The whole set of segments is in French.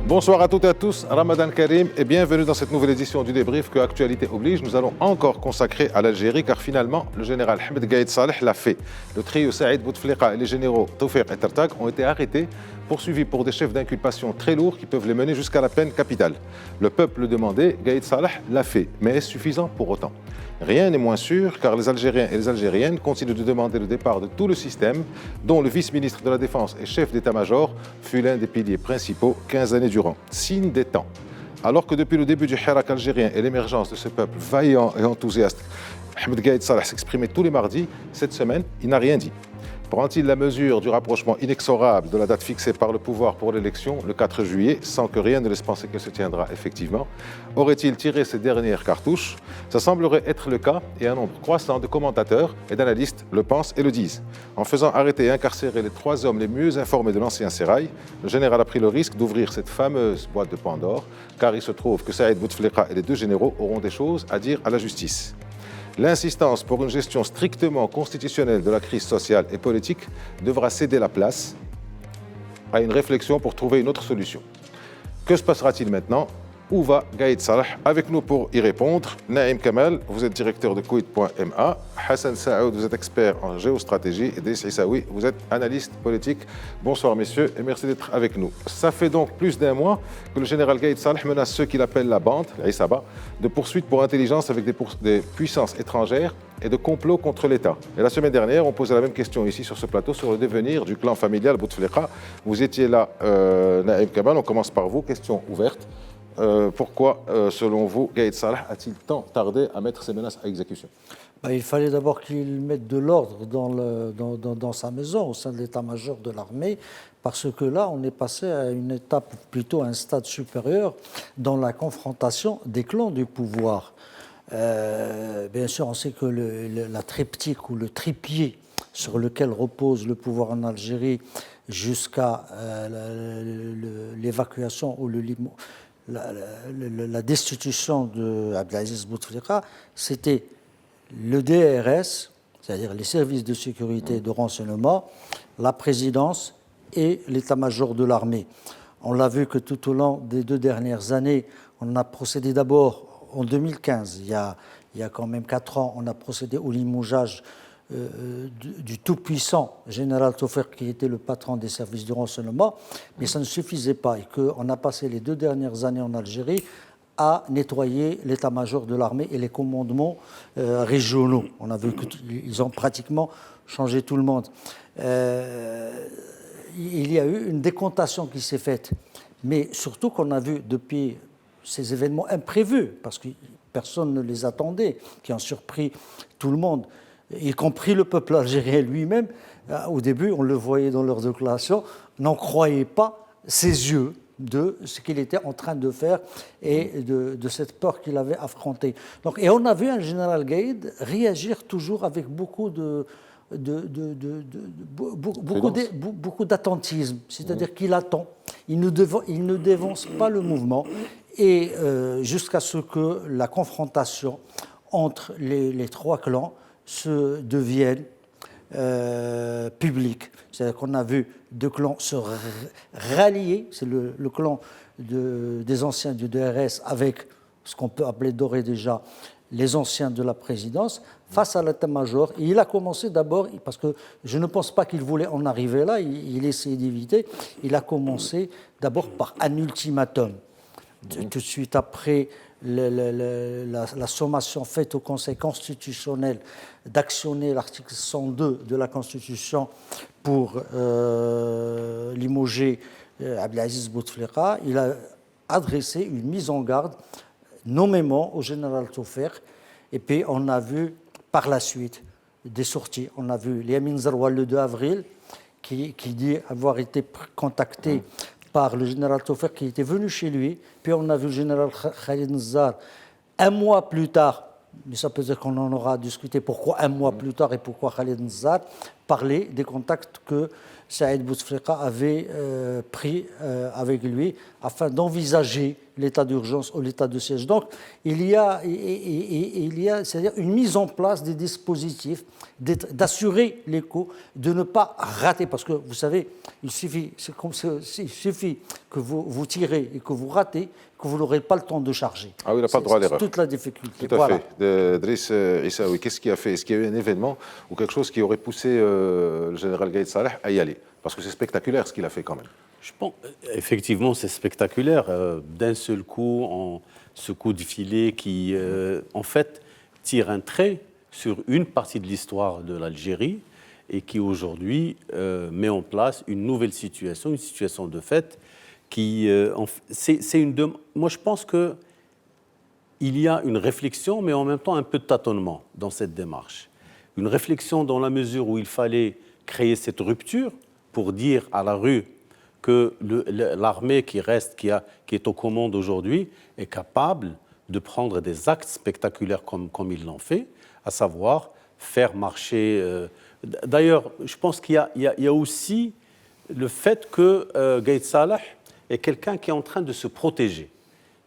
Bonsoir à toutes et à tous, Ramadan Karim et bienvenue dans cette nouvelle édition du débrief que Actualité oblige. Nous allons encore consacrer à l'Algérie car finalement le général Ahmed Gaïd Saleh l'a fait. Le trio Saïd Bouteflika et les généraux Tawfiq et Tartak ont été arrêtés, poursuivis pour des chefs d'inculpation très lourds qui peuvent les mener jusqu'à la peine capitale. Le peuple le demandait, Gaïd Saleh l'a fait, mais est-ce suffisant pour autant? Rien n'est moins sûr car les Algériens et les Algériennes continuent de demander le départ de tout le système dont le vice-ministre de la Défense et chef d'état-major fut l'un des piliers principaux 15 années durant. Signe des temps. Alors que depuis le début du Hirak algérien et l'émergence de ce peuple vaillant et enthousiaste, Ahmed Gaïd Saleh s'exprimait tous les mardis, cette semaine, il n'a rien dit. Prend-il la mesure du rapprochement inexorable de la date fixée par le pouvoir pour l'élection, le 4 juillet, sans que rien ne laisse penser qu'elle se tiendra effectivement? Aurait-il tiré ses dernières cartouches? Ça semblerait être le cas et un nombre croissant de commentateurs et d'analystes le pensent et le disent. En faisant arrêter et incarcérer les 3 hommes les mieux informés de l'ancien sérail, le général a pris le risque d'ouvrir cette fameuse boîte de Pandore, car il se trouve que Saïd Bouteflika et les 2 généraux auront des choses à dire à la justice. L'insistance pour une gestion strictement constitutionnelle de la crise sociale et politique devra céder la place à une réflexion pour trouver une autre solution. Que se passera-t-il maintenant? Où va Gaïd Saleh? Avec nous pour y répondre, Naïm Kamal, vous êtes directeur de Kuwait.ma, Hassan Saoud, vous êtes expert en géostratégie, et Driss Issaoui, vous êtes analyste politique. Bonsoir messieurs et merci d'être avec nous. Ça fait donc plus d'1 mois que le général Gaïd Saleh menace ceux qu'il appelle la bande, l'Aïsaba, de poursuites pour intelligence avec des puissances étrangères et de complots contre l'État. Et la semaine dernière, on posait la même question ici sur ce plateau sur le devenir du clan familial Bouteflika. Vous étiez là, Naïm Kamal, on commence par vous, question ouverte. Pourquoi, selon vous, Gaïd Saleh a-t-il tant tardé à mettre ses menaces à exécution? Il fallait d'abord qu'il mette de l'ordre dans sa maison, au sein de l'état-major de l'armée, parce que là, on est passé à une étape, plutôt à un stade supérieur, dans la confrontation des clans du pouvoir. Bien sûr, on sait que la triptyque ou le trépied sur lequel repose le pouvoir en Algérie jusqu'à l'évacuation ou la destitution d'Abdelaziz Bouteflika, c'était le DRS, c'est-à-dire les services de sécurité et de renseignement, la présidence et l'état-major de l'armée. On l'a vu que tout au long des 2 dernières années, on a procédé d'abord en 2015, il y a quand même 4 ans, on a procédé au limogeage du tout-puissant général Tawfiq qui était le patron des services de renseignement, mais ça ne suffisait pas et qu'on a passé les 2 dernières années en Algérie à nettoyer l'état-major de l'armée et les commandements régionaux. On a vu qu'ils ont pratiquement changé tout le monde. Il y a eu une décontation qui s'est faite, mais surtout qu'on a vu depuis ces événements imprévus, parce que personne ne les attendait, qui ont surpris tout le monde, y compris le peuple algérien lui-même. Au début, on le voyait dans leurs déclarations, n'en croyait pas ses yeux de ce qu'il était en train de faire et de cette peur qu'il avait affrontée. Et on a vu un général Gaïd réagir toujours avec beaucoup d'attentisme, c'est-à-dire qu'il attend, il ne dévance pas le mouvement, et jusqu'à ce que la confrontation entre les 3 clans se deviennent publics. C'est-à-dire qu'on a vu 2 clans se rallier, c'est le clan des anciens du DRS avec ce qu'on peut appeler d'ores et déjà les anciens de la présidence face à l'état-major. Et il a commencé d'abord, parce que je ne pense pas qu'il voulait en arriver là, il essayait d'éviter, il a commencé d'abord par un ultimatum. Tout de suite après la sommation faite au Conseil constitutionnel d'actionner l'article 102 de la Constitution pour limoger Abdelaziz Bouteflika, il a adressé une mise en garde nommément au général Tawfiq. Et puis on a vu par la suite des sorties. On a vu Yamin Zaroual le 2 avril qui dit avoir été contacté par le général Tawfiq qui était venu chez lui. Puis on a vu le général Khalid Nzar 1 mois plus tard, mais ça peut dire qu'on en aura discuté pourquoi 1 mois plus tard et pourquoi Khalid Nzar, parlé des contacts que Saïd Bouteflika avait pris avec lui afin d'envisager l'état d'urgence ou l'état de siège. Donc, il y a c'est-à-dire une mise en place des dispositifs, d'assurer l'écho, de ne pas rater, parce que vous savez, il suffit que vous tirez et que vous ratez, que vous n'aurez pas le temps de charger. Ah oui, il n'a pas le droit à l'erreur. C'est toute la difficulté. Tout à fait. Driss Issaoui, qu'est-ce qui a fait? Est-ce qu'il y a eu un événement ou quelque chose qui aurait poussé le général Gaïd Saleh à y aller? Parce que c'est spectaculaire ce qu'il a fait quand même. Je pense, effectivement, c'est spectaculaire. D'un seul coup, ce coup de filet qui, en fait, tire un trait sur une partie de l'histoire de l'Algérie et qui, aujourd'hui, met en place une nouvelle situation, une situation de fait qui... Moi, je pense qu'il y a une réflexion, mais en même temps un peu de tâtonnement dans cette démarche. Une réflexion dans la mesure où il fallait créer cette rupture pour dire à la rue que l'armée qui est aux commandes aujourd'hui est capable de prendre des actes spectaculaires comme ils l'ont fait, à savoir faire marcher... D'ailleurs, je pense qu'il y a aussi le fait que Gaïd Saleh est quelqu'un qui est en train de se protéger.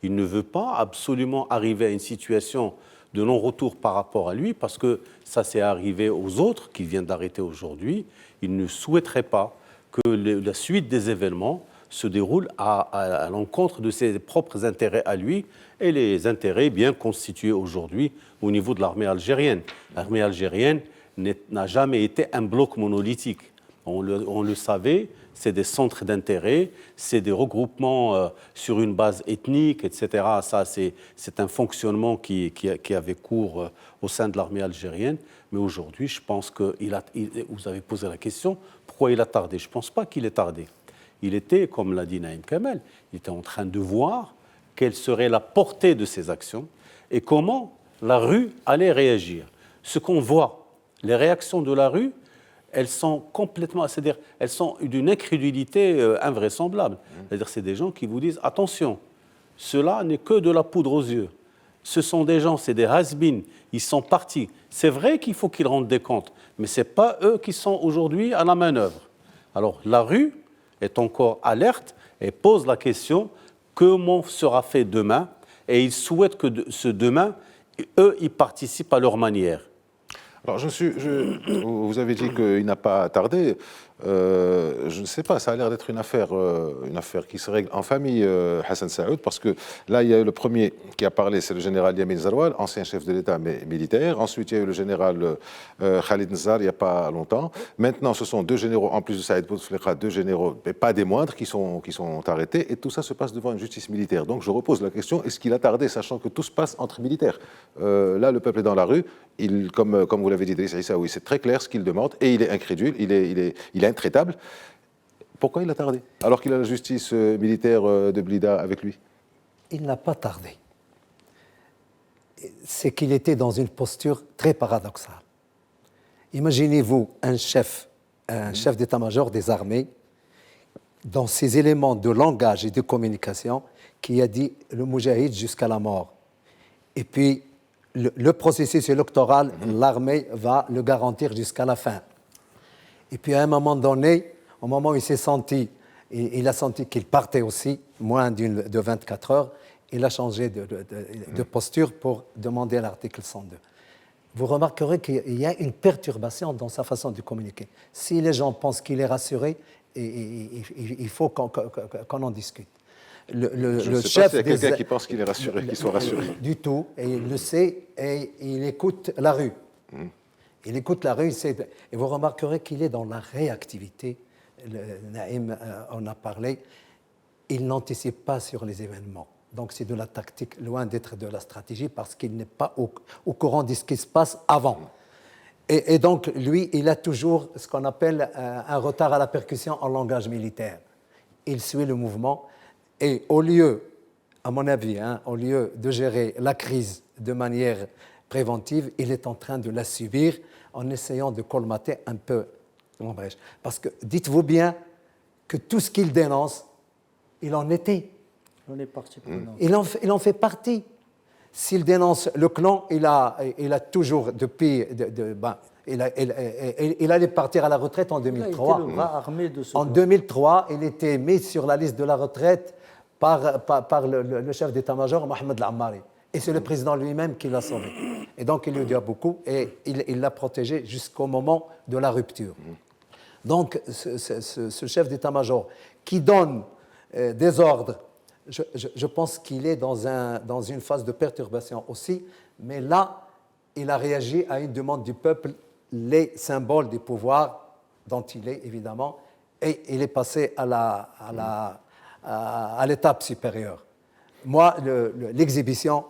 Il ne veut pas absolument arriver à une situation de non-retour par rapport à lui, parce que ça s'est arrivé aux autres qui viennent d'arrêter aujourd'hui. Il ne souhaiterait pas que la suite des événements se déroule à l'encontre de ses propres intérêts à lui et les intérêts bien constitués aujourd'hui au niveau de l'armée algérienne. L'armée algérienne n'a jamais été un bloc monolithique. On le savait, c'est des centres d'intérêt, c'est des regroupements sur une base ethnique, etc. Ça, c'est un fonctionnement qui avait cours au sein de l'armée algérienne. Mais aujourd'hui, je pense que vous avez posé la question, pourquoi il a tardé? Je ne pense pas qu'il ait tardé. Il était, comme l'a dit Naïm Kamel, il était en train de voir quelle serait la portée de ses actions et comment la rue allait réagir. Ce qu'on voit, les réactions de la rue, elles sont complètement, c'est-à-dire, elles sont d'une incrédulité invraisemblable. C'est-à-dire, c'est des gens qui vous disent, attention, cela n'est que de la poudre aux yeux. Ce sont des gens, c'est des has-been, ils sont partis. C'est vrai qu'il faut qu'ils rendent des comptes, mais ce n'est pas eux qui sont aujourd'hui à la manœuvre. Alors, la rue est encore alerte et pose la question, comment sera fait demain? Et ils souhaitent que ce demain, eux, ils participent à leur manière. Alors, vous avez dit qu'il n'a pas tardé. Je ne sais pas, ça a l'air d'être une affaire qui se règle en famille, Hassan Saoud, parce que là, il y a eu le premier qui a parlé, c'est le général Yamin Zaroual, ancien chef de l'État mais militaire. Ensuite, il y a eu le général Khalid Nzar, il n'y a pas longtemps. Maintenant, ce sont deux généraux, en plus de Saïd Bouteflika, deux généraux, mais pas des moindres, qui sont arrêtés. Et tout ça se passe devant une justice militaire. Donc, je repose la question, est-ce qu'il a tardé, sachant que tout se passe entre militaires? Là, le peuple est dans la rue. Comme vous l'avez dit, Driss Issaoui, c'est très clair ce qu'il demande, et il est incrédule, il est intraitable. Pourquoi il a tardé, alors qu'il a la justice militaire de Blida avec lui? Il n'a pas tardé. C'est qu'il était dans une posture très paradoxale. Imaginez-vous un chef d'état-major des armées, dans ses éléments de langage et de communication, qui a dit le moujahid jusqu'à la mort. Et puis, le processus électoral, l'armée va le garantir jusqu'à la fin. Et puis à un moment donné, au moment où il a senti qu'il partait aussi, moins de 24 heures, il a changé de posture pour demander l'article 102. Vous remarquerez qu'il y a une perturbation dans sa façon de communiquer. Si les gens pensent qu'il est rassuré, il faut qu'on en discute. Je ne sais pas s'il y a quelqu'un qui pense qu'il est rassuré, qu'il soit rassuré. Du tout, et il le sait, et il écoute la rue. Il écoute la rue, et vous remarquerez qu'il est dans la réactivité. Naïm en a parlé. Il n'anticipe pas sur les événements. Donc c'est de la tactique, loin d'être de la stratégie, parce qu'il n'est pas au courant de ce qui se passe avant. Et donc, lui, il a toujours ce qu'on appelle un retard à la percussion en langage militaire. Il suit le mouvement. Et au lieu, à mon avis, au lieu de gérer la crise de manière préventive, il est en train de la subir en essayant de colmater un peu l'ombrage. Parce que dites-vous bien que tout ce qu'il dénonce, il en était. On est parti prenante. Il en fait partie. S'il dénonce le clan, il a toujours, depuis... Il allait partir à la retraite en 2003. Il a été le bras armé de ce En groupe. 2003, il était mis sur la liste de la retraite par le chef d'état-major, Mohamed Al-Ammari. Et c'est le président lui-même qui l'a sauvé. Et donc, il lui doit beaucoup et il l'a protégé jusqu'au moment de la rupture. Donc, ce chef d'état-major qui donne des ordres, je pense qu'il est dans une phase de perturbation aussi, mais là, il a réagi à une demande du peuple, les symboles du pouvoir dont il est, évidemment, et il est passé à l'étape supérieure. Moi, l'exhibition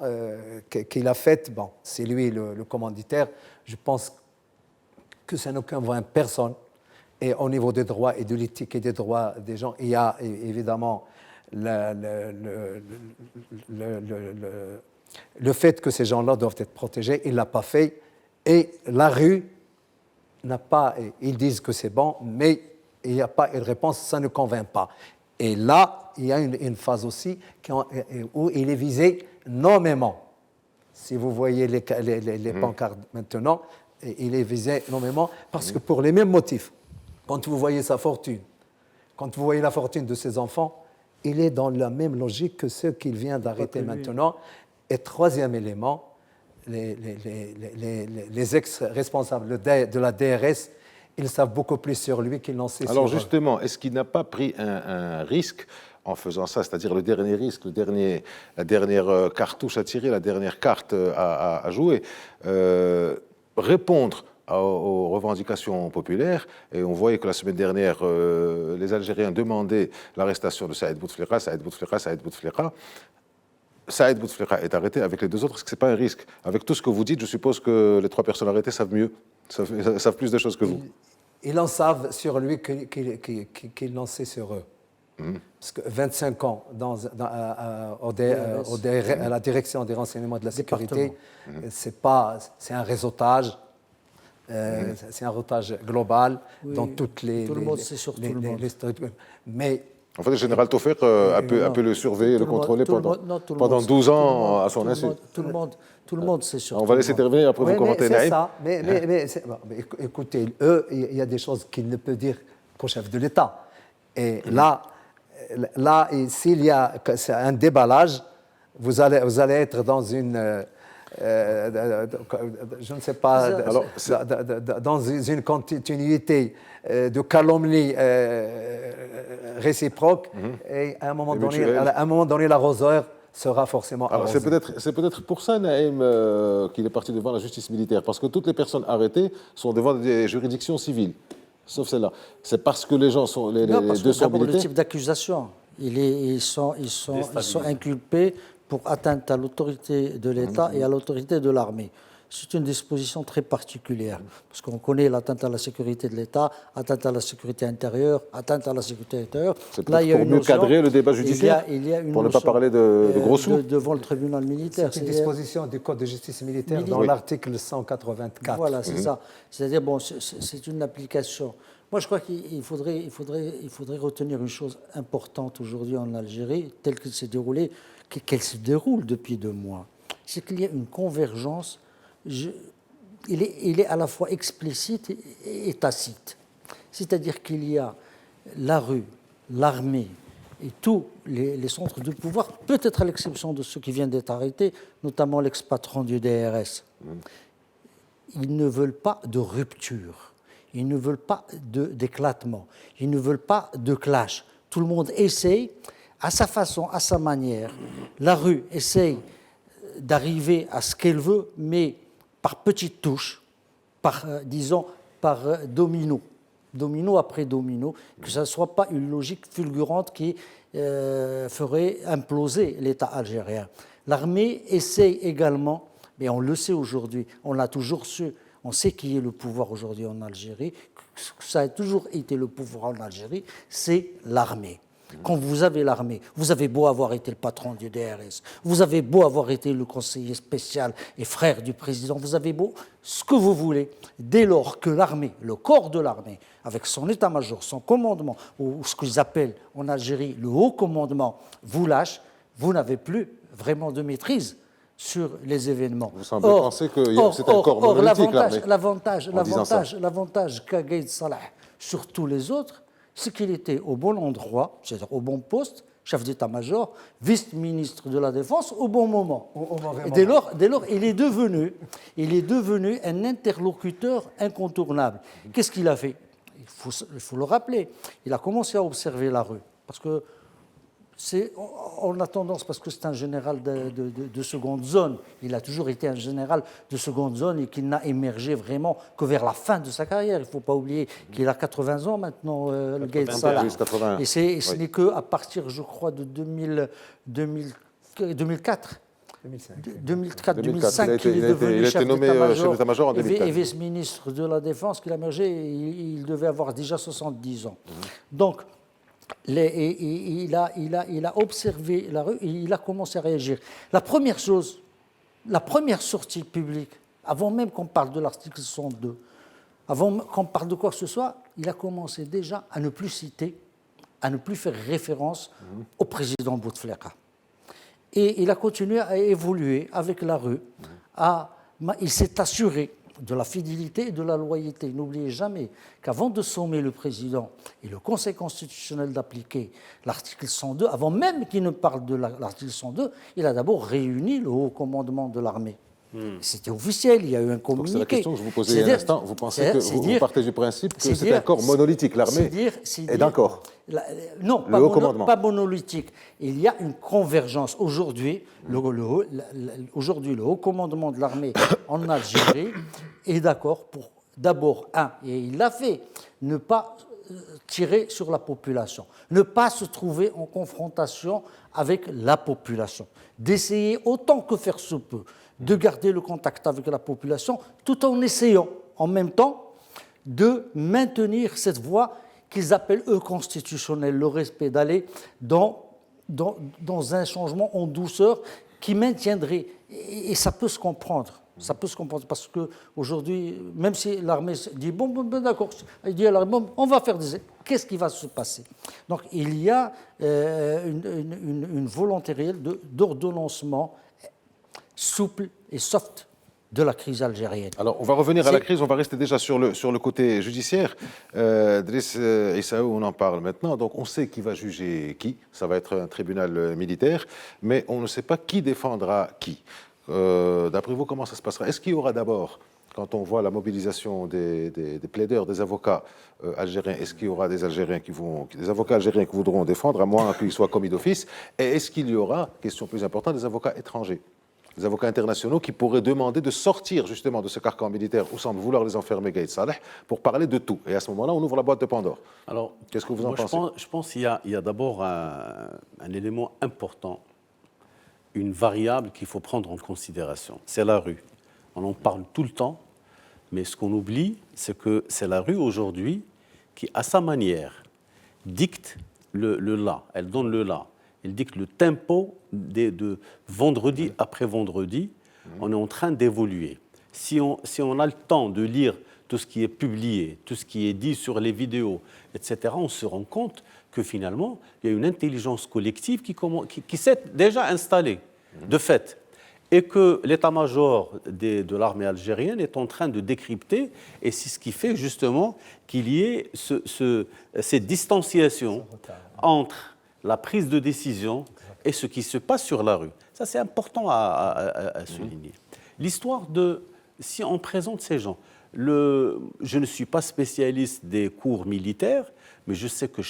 qu'il a faite, bon, c'est lui le commanditaire, je pense que ça ne convainc personne. Et au niveau des droits et de l'éthique et des droits des gens, il y a évidemment le fait que ces gens-là doivent être protégés. Il ne l'a pas fait. Et la rue n'a pas... Ils disent que c'est bon, mais il n'y a pas une réponse, ça ne convainc pas. Et là, il y a une phase aussi où il est visé nommément. Si vous voyez les pancartes maintenant, il est visé nommément parce que pour les mêmes motifs. Quand vous voyez sa fortune, quand vous voyez la fortune de ses enfants, il est dans la même logique que ceux qu'il vient d'arrêter maintenant. Et troisième élément, les ex-responsables de la DRS, ils savent beaucoup plus sur lui qu'ils n'en sait sur eux. Alors justement, est-ce qu'il n'a pas pris un risque en faisant ça, c'est-à-dire le dernier risque, la dernière cartouche à tirer, la dernière carte à jouer, répondre aux revendications populaires, et on voyait que la semaine dernière, les Algériens demandaient l'arrestation de Saïd Bouteflika. Saïd Bouteflika est arrêté avec les deux autres. Est-ce que ce n'est pas un risque? Avec tout ce que vous dites, je suppose que les trois personnes arrêtées savent mieux, savent plus de choses que vous. Ils en savent sur lui qu'ils n'en sait sur eux. Parce que 25 ans à la direction des renseignements de la sécurité, c'est un réseautage. C'est un réseautage global dans toutes les... Tout le monde sait sur tout le monde. Mais... En fait, le général Taufer a pu le surveiller, le contrôler pendant 12 ans à son insu. Tout le monde sait sur tout le monde. On va laisser terminer, après vous commentez. C'est ça. Mais écoutez, eux, il y a des choses qu'ils ne peuvent dire qu'au chef de l'État. Et là, s'il y a un déballage, vous allez être dans une... je ne sais pas, dans une continuité de calomnie réciproque, et à un moment donné, l'arroseur sera forcément arrosé. C'est peut-être pour ça, Naïm, qu'il est parti devant la justice militaire, parce que toutes les personnes arrêtées sont devant des juridictions civiles, sauf celle-là. C'est parce que les gens sont... Les deux sont militaires. Le type d'accusation, ils sont inculpés pour atteinte à l'autorité de l'État et à l'autorité de l'armée. C'est une disposition très particulière, parce qu'on connaît l'atteinte à la sécurité de l'État, atteinte à la sécurité intérieure, atteinte à la sécurité intérieure. C'est peut-être pour mieux cadrer le débat judiciaire, pour ne pas parler de gros sous. Devant le tribunal militaire. C'est une disposition du Code de justice militaire dans l'article 184. Voilà, c'est ça. C'est-à-dire, bon, c'est une application. Moi, je crois qu'il faudrait retenir une chose importante aujourd'hui en Algérie, telle qu'elle s'est déroulée, qu'elle se déroule depuis 2 mois. C'est qu'il y a une convergence. Il est à la fois explicite et tacite. C'est-à-dire qu'il y a la rue, l'armée et tous les centres de pouvoir, peut-être à l'exception de ceux qui viennent d'être arrêtés, notamment l'ex-patron du DRS. Ils ne veulent pas de rupture, ils ne veulent pas d'éclatement, ils ne veulent pas de clash. Tout le monde essaye, à sa façon, à sa manière. La rue essaye d'arriver à ce qu'elle veut, mais par petites touches, par domino après domino, que ce ne soit pas une logique fulgurante qui ferait imploser l'État algérien. L'armée essaye également, mais on le sait aujourd'hui, on l'a toujours su, on sait qui est le pouvoir aujourd'hui en Algérie, ça a toujours été le pouvoir en Algérie, c'est l'armée. Quand vous avez l'armée, vous avez beau avoir été le patron du DRS, vous avez beau avoir été le conseiller spécial et frère du président, vous avez beau ce que vous voulez, dès lors que l'armée, le corps de l'armée, avec son état-major, son commandement, ou ce qu'ils appellent en Algérie le haut commandement, vous lâche, vous n'avez plus vraiment de maîtrise sur les événements. Vous semblez penser que c'est un corps monolithique, l'armée. L'avantage qu'a Gaïd Salah sur tous les autres, c'est qu'il était au bon endroit, c'est-à-dire au bon poste, chef d'état-major, vice-ministre de la Défense, au bon moment. Et dès lors, il est devenu un interlocuteur incontournable. Qu'est-ce qu'il a fait ? Il faut le rappeler. Il a commencé à observer la rue. Parce que on a tendance, parce que c'est un général de seconde zone, il a toujours été un général de seconde zone et qu'il n'a émergé vraiment que vers la fin de sa carrière. Il ne faut pas oublier qu'il a 80 ans maintenant, le Gaïd Salah. Et ce n'est qu'à partir, je crois, de 2004. 2005, qu'il est devenu chef d'état-major en 2004. Et vice-ministre de la Défense, qu'il a émergé, il devait avoir déjà 70 ans. Donc, il a observé la rue et il a commencé à réagir. La première sortie publique, avant même qu'on parle de l'article 102, avant qu'on parle de quoi que ce soit, il a commencé déjà à ne plus citer, à ne plus faire référence au président Bouteflika. Et il a continué à évoluer avec la rue. Il s'est assuré de la fidélité et de la loyauté. N'oubliez jamais qu'avant de sommer le président et le Conseil constitutionnel d'appliquer l'article 102, avant même qu'il ne parle de l'article 102, il a d'abord réuni le haut commandement de l'armée. C'était officiel, il y a eu un communiqué. C'est la question que je vous posais il y a un instant. Vous pensez que vous partez du principe que c'est un corps monolithique, l'armée est d'un corps? Non, pas monolithique. Il y a une convergence. Aujourd'hui, le haut commandement de l'armée en Algérie est d'accord pour, d'abord, et il l'a fait, ne pas tirer sur la population, ne pas se trouver en confrontation avec la population, d'essayer autant que faire se peut de garder le contact avec la population, tout en essayant en même temps de maintenir cette voie qu'ils appellent, eux, constitutionnelle, le respect, d'aller dans un changement en douceur qui maintiendrait, et ça peut se comprendre. Ça peut se comprendre parce qu'aujourd'hui, même si l'armée dit bon d'accord, il dit à l'armée bon, on va faire qu'est-ce qui va se passer? Donc il y a une volonté réelle d'ordonnancement souple et soft de la crise algérienne. Alors, on va revenir à la crise, on va rester déjà sur le côté judiciaire. Driss Issaou, on en parle maintenant. Donc, on sait qui va juger qui. Ça va être un tribunal militaire, mais on ne sait pas qui défendra qui. D'après vous, comment ça se passera? Est-ce qu'il y aura d'abord, quand on voit la mobilisation des plaideurs, des avocats algériens, est-ce qu'il y aura des avocats algériens qui voudront défendre, à moins qu'ils soient commis d'office? Et est-ce qu'il y aura, question plus importante, des avocats étrangers, des avocats internationaux qui pourraient demander de sortir justement de ce carcan militaire où semble vouloir les enfermer Gaïd Salah pour parler de tout? Et à ce moment-là, on ouvre la boîte de Pandore. Alors, qu'est-ce que vous en pensez? Je pense qu'il y a d'abord un élément important, une variable qu'il faut prendre en considération. C'est la rue. On en parle tout le temps, mais ce qu'on oublie, c'est que c'est la rue aujourd'hui qui, à sa manière, dicte le là. Elle donne le là. Elle dicte le tempo de vendredi après vendredi. On est en train d'évoluer. Si on a le temps de lire tout ce qui est publié, tout ce qui est dit sur les vidéos, etc., on se rend compte que finalement, il y a une intelligence collective qui s'est déjà installée, de fait, et que l'état-major de l'armée algérienne est en train de décrypter, et c'est ce qui fait justement qu'il y ait cette distanciation entre la prise de décision et ce qui se passe sur la rue. Ça, c'est important à souligner. L'histoire si on présente ces gens, je ne suis pas spécialiste des cours militaires, mais je sais que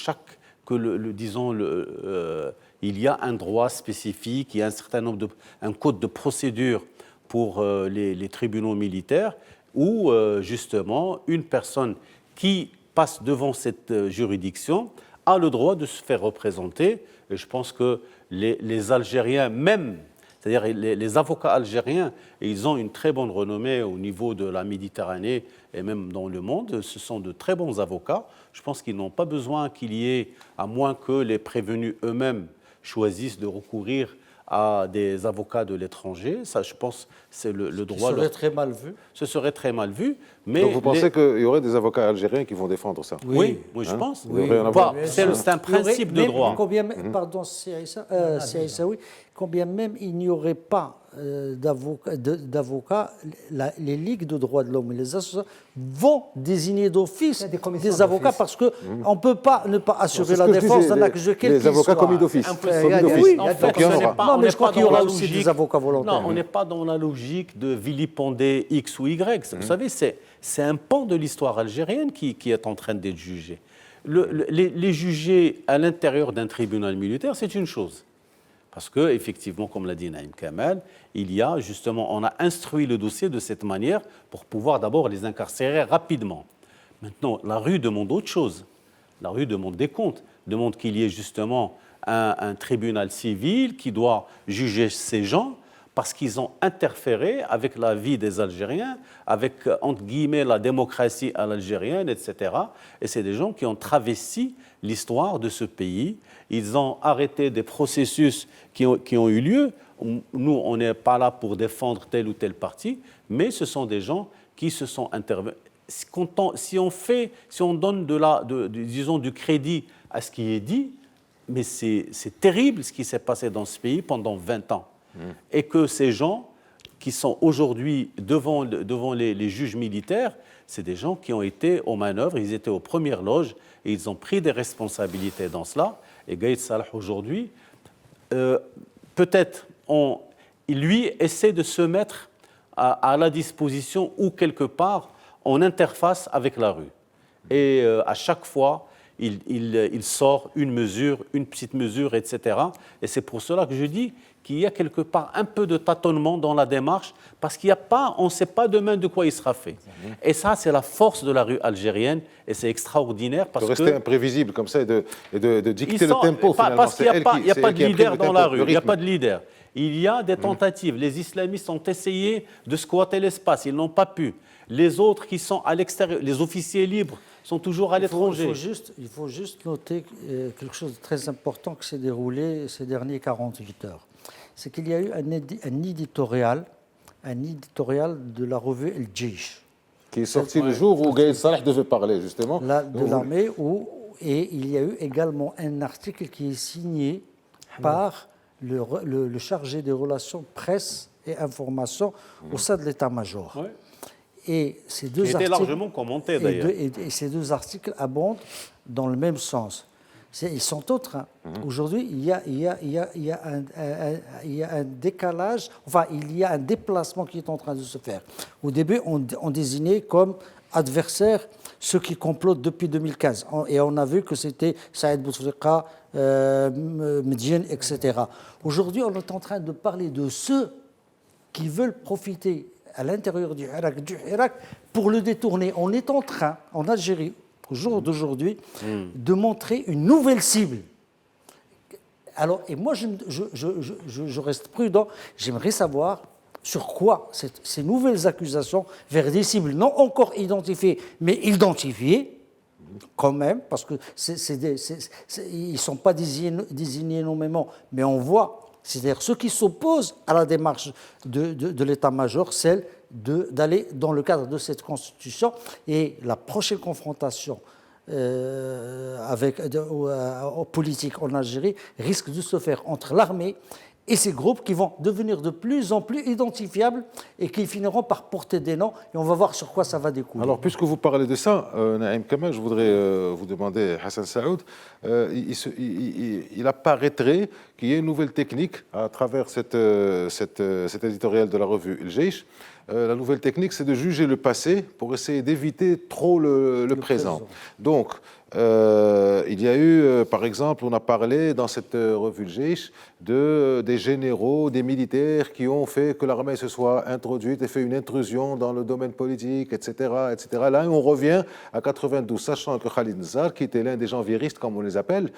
il y a un droit spécifique, il y a un certain nombre un code de procédure pour les tribunaux militaires où, justement, une personne qui passe devant cette juridiction a le droit de se faire représenter. Et je pense que les Algériens, même, c'est-à-dire les avocats algériens, ils ont une très bonne renommée au niveau de la Méditerranée et même dans le monde. Ce sont de très bons avocats. Je pense qu'ils n'ont pas besoin qu'il y ait, à moins que les prévenus eux-mêmes choisissent de recourir à des avocats de l'étranger. Ça, je pense, c'est le droit. Ce serait très mal vu. Ce serait très mal vu. Mais donc vous pensez qu'il y aurait des avocats algériens qui vont défendre ça? Oui, je pense. Oui. C'est un principe de droit. Pardon, Saïsaoui, combien même il n'y aurait pas d'avocats, les ligues de droits de l'homme et les associations vont désigner d'office des avocats parce qu'on ne peut pas ne pas assurer la défense d'un accusé quel qu'il soit. Les avocats commis d'office. Oui, En fait, Donc, il y en aura. non, mais je crois qu'il y aura aussi des avocats volontaires. Non, on n'est pas dans la logique de vilipender X ou Y. Vous savez, c'est un pan de l'histoire algérienne qui est en train d'être jugé. Les juger à l'intérieur d'un tribunal militaire, c'est une chose. Parce qu'effectivement, comme l'a dit Naïm Kamal, on a instruit le dossier de cette manière pour pouvoir d'abord les incarcérer rapidement. Maintenant, la rue demande autre chose. La rue demande des comptes, demande qu'il y ait justement un tribunal civil qui doit juger ces gens parce qu'ils ont interféré avec la vie des Algériens, avec, entre guillemets, la démocratie à l'algérienne, etc. Et c'est des gens qui ont travesti l'histoire de ce pays. Ils ont arrêté des processus qui ont eu lieu. Nous, on n'est pas là pour défendre tel ou tel parti, mais ce sont des gens qui se sont intervenus. Si on donne disons, du crédit à ce qui est dit, mais c'est terrible ce qui s'est passé dans ce pays pendant 20 ans. Et que ces gens qui sont aujourd'hui devant les juges militaires, c'est des gens qui ont été aux manœuvres, ils étaient aux premières loges et ils ont pris des responsabilités dans cela. Et Gaïd Salah aujourd'hui, peut-être, lui essaie de se mettre à la disposition ou quelque part en interface avec la rue. Et à chaque fois, il sort une mesure, une petite mesure, etc. Et c'est pour cela que je dis qu'il y a quelque part un peu de tâtonnement dans la démarche, parce on ne sait pas demain de quoi il sera fait. Et ça, c'est la force de la rue algérienne, et c'est extraordinaire. Parce que rester imprévisible comme ça et de dicter le tempo, finalement. Parce qu'il n'y a pas de leader dans la rue, il n'y a pas de leader. Il y a des tentatives. Les islamistes ont essayé de squatter l'espace, ils n'ont pas pu. Les autres qui sont à l'extérieur, les officiers libres, sont toujours à l'étranger. Il faut juste noter quelque chose de très important qui s'est déroulé ces derniers 48 heures. C'est qu'il y a eu un éditorial de la revue El Djeish. Qui est sorti le jour où Gaïd Salah devait parler, justement. De l'armée, et il y a eu également un article qui est signé par le chargé des relations presse et information au sein de l'état-major. Ouais. Et ces deux qui articles, était largement commenté d'ailleurs. Et ces deux articles abondent dans le même sens. Ils sont autres. Aujourd'hui, il y a un décalage, enfin, il y a un déplacement qui est en train de se faire. Au début, on désignait comme adversaires ceux qui complotent depuis 2015. Et on a vu que c'était Saïd Bouteflika, Medine, etc. Aujourd'hui, on est en train de parler de ceux qui veulent profiter à l'intérieur du Irak pour le détourner. On est en train, en Algérie, au jour d'aujourd'hui, de montrer une nouvelle cible. Alors, et moi, je reste prudent. J'aimerais savoir sur quoi ces nouvelles accusations vers des cibles non encore identifiées, mais identifiées quand même, parce que ils ne sont pas désignés nommément, mais on voit, c'est-à-dire ceux qui s'opposent à la démarche de l'état-major, celle d'aller dans le cadre de cette constitution, et la prochaine confrontation politique en Algérie risque de se faire entre l'armée et ces groupes qui vont devenir de plus en plus identifiables et qui finiront par porter des noms, et on va voir sur quoi ça va découler. Alors, puisque vous parlez de ça, Naïm Kamal, je voudrais vous demander, Hassan Saoud, il apparaîtrait qu'il y ait une nouvelle technique à travers cet éditorial de la revue El Djeish. La nouvelle technique, c'est de juger le passé pour essayer d'éviter trop le présent. Donc, il y a eu, par exemple, on a parlé dans cette revue El Djeish des généraux, des militaires qui ont fait que l'armée se soit introduite et fait une intrusion dans le domaine politique, etc., etc. Là, on revient à 92, sachant que Khalid Nzar, qui était l'un des gens viristes, comme on les appelle,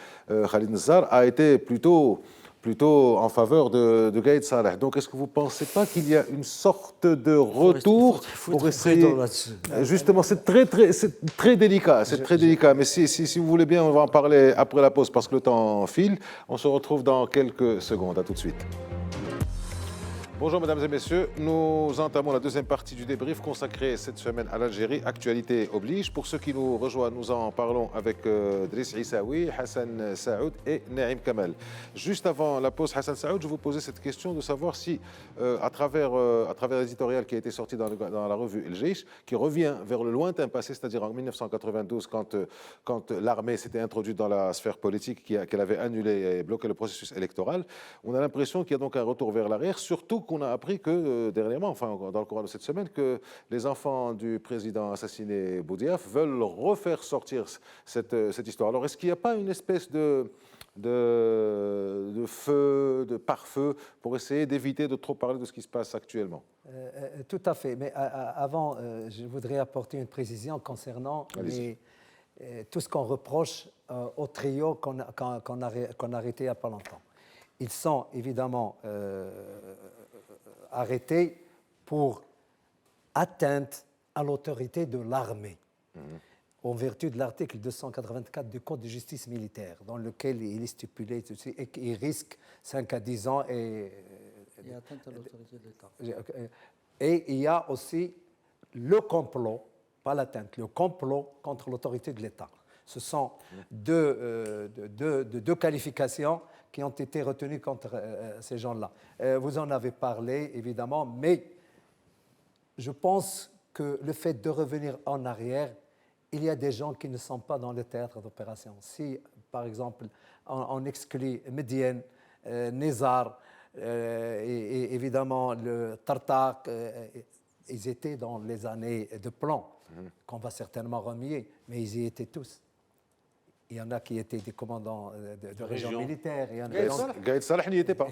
Khalid Nzar a été plutôt en faveur de Gaïd Salah. Donc, est-ce que vous ne pensez pas qu'il y a une sorte de retour pour essayer... Justement, c'est très délicat, c'est très délicat. Mais si vous voulez bien, on va en parler après la pause parce que le temps file. On se retrouve dans quelques secondes. À tout de suite. Bonjour mesdames et messieurs, nous entamons la deuxième partie du débrief consacrée cette semaine à l'Algérie. Actualité oblige. Pour ceux qui nous rejoignent, nous en parlons avec Driss Issaoui, Hassan Saoud et Naïm Kamal. Juste avant la pause, Hassan Saoud, je vous posais cette question de savoir si, à travers l'éditorial qui a été sorti dans la revue El Jeish, qui revient vers le lointain passé, c'est-à-dire en 1992, quand l'armée s'était introduite dans la sphère politique, qu'elle avait annulé et bloqué le processus électoral, on a l'impression qu'il y a donc un retour vers l'arrière, surtout qu'on a appris que dernièrement, enfin dans le courant de cette semaine, que les enfants du président assassiné Boudiaf veulent refaire sortir cette histoire. Alors est-ce qu'il n'y a pas une espèce de feu, de pare-feu, pour essayer d'éviter de trop parler de ce qui se passe actuellement? Tout à fait. Mais avant, je voudrais apporter une précision concernant tout ce qu'on reproche au trio qu'on a arrêté il n'y a pas longtemps. Ils sont évidemment arrêtés pour atteinte à l'autorité de l'armée, en vertu de l'article 284 du Code de justice militaire, dans lequel il est stipulé et qu'il risque 5 à 10 ans. Et atteinte à l'autorité de l'État. Et il y a aussi le complot, pas l'atteinte, le complot contre l'autorité de l'État. Ce sont deux qualifications qui ont été retenues contre ces gens-là. Vous en avez parlé, évidemment, mais je pense que le fait de revenir en arrière, il y a des gens qui ne sont pas dans le théâtre d'opération. Si, par exemple, on exclut Medienne, Nézar, et évidemment le Tartak, ils étaient dans les années de plan, qu'on va certainement remuer, mais ils y étaient tous. Il y en a qui étaient des commandants de région militaire. Gaïd Salah n'y était pas.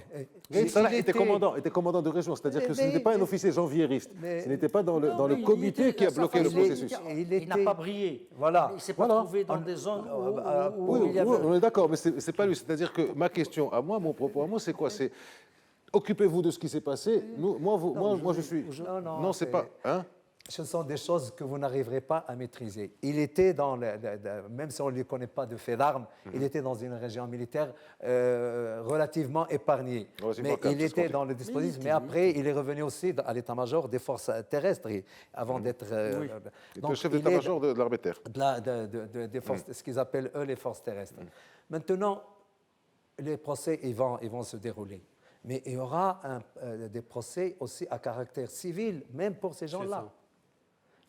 Gaïd Salah était commandant de région, c'est-à-dire que ce n'était pas un officier janviériste. Ce n'était pas dans le comité qui a bloqué le processus. Il n'a pas brillé. Voilà. Il ne s'est pas trouvé dans des zones où Oui, il y avait... on est d'accord, mais ce n'est pas lui. C'est-à-dire que ma question à moi, mon propos à moi, c'est quoi? C'est occupez-vous de ce qui s'y s'est passé. Moi, je suis... Non, c'est pas... Hein? Ce sont des choses que vous n'arriverez pas à maîtriser. Il était dans, même si on ne lui connaît pas de fait d'armes, il était dans une région militaire relativement épargnée. Mais il était dans le dispositif. Mais après, il est revenu aussi à l'état-major des forces terrestres, avant d'être... Il était chef d'état-major de l'armée terre. Des forces, ce qu'ils appellent, eux, les forces terrestres. Maintenant, les procès, ils vont se dérouler. Mais il y aura des procès aussi à caractère civil, même pour ces gens-là.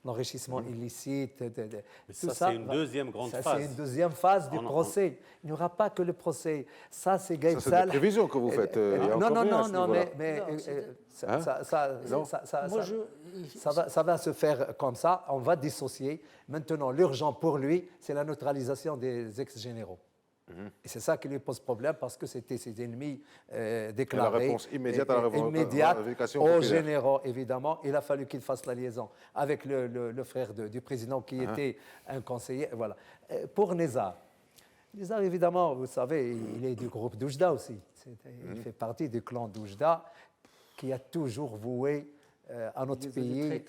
L'enrichissement illicite, tout ça. C'est une deuxième grande phase. C'est une deuxième phase du procès. Il n'y aura pas que le procès. Ça, c'est Gaïd Salah. C'est des prévisions que vous faites. Non, mais ça va se faire comme ça. On va dissocier. Maintenant, l'urgent pour lui, c'est la neutralisation des ex-généraux. Et c'est ça qui lui pose problème parce que c'était ses ennemis déclarés. La réponse immédiate à la revendication aux généraux, évidemment. Il a fallu qu'il fasse la liaison avec le frère du président qui était un conseiller. Voilà. Pour Nézar, évidemment, vous savez, il est du groupe d'Oujda aussi. Il fait partie du clan d'Oujda qui a toujours voué à notre pays. Il est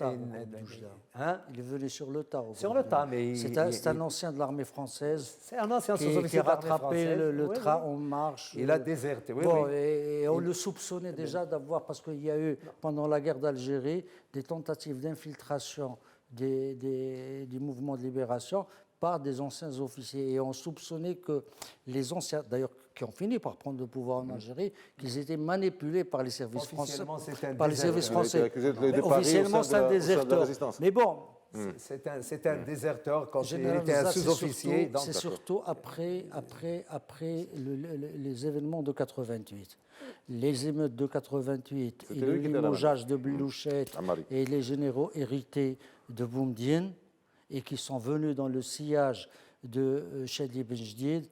venu sur le tas. Sur le tas, mais c'est un ancien de l'armée française. C'est un ancien qui a rattrapé le train en marche. Il a déserté. Et on le soupçonnait déjà d'avoir, parce qu'il y a eu pendant la guerre d'Algérie des tentatives d'infiltration du mouvement de libération par des anciens officiers. Et on soupçonnait que les anciens, d'ailleurs, qui ont fini par prendre le pouvoir en Algérie, qu'ils étaient manipulés par les services français. Par les services français. Officiellement, c'est un déserteur. Mais bon... C'est un déserteur quand il était un sous-officier. C'est surtout après les événements de 88. Les émeutes de 88 et le limogeage de Belouchette et les généraux hérités de Boumediene et qui sont venus dans le sillage de Chadli Ben Jdid,